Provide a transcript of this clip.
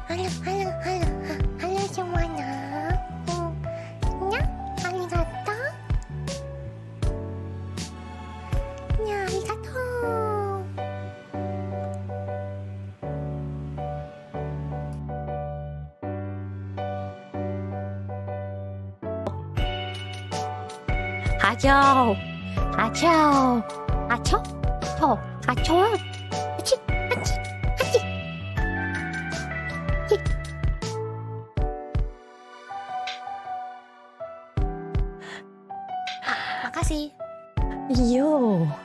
halo semuanya. Ya, arigato. Ya, arigato. 아죠, 아죠, 아죠, 아죠, 아치, 아치, 아치. Makasih. Iyo.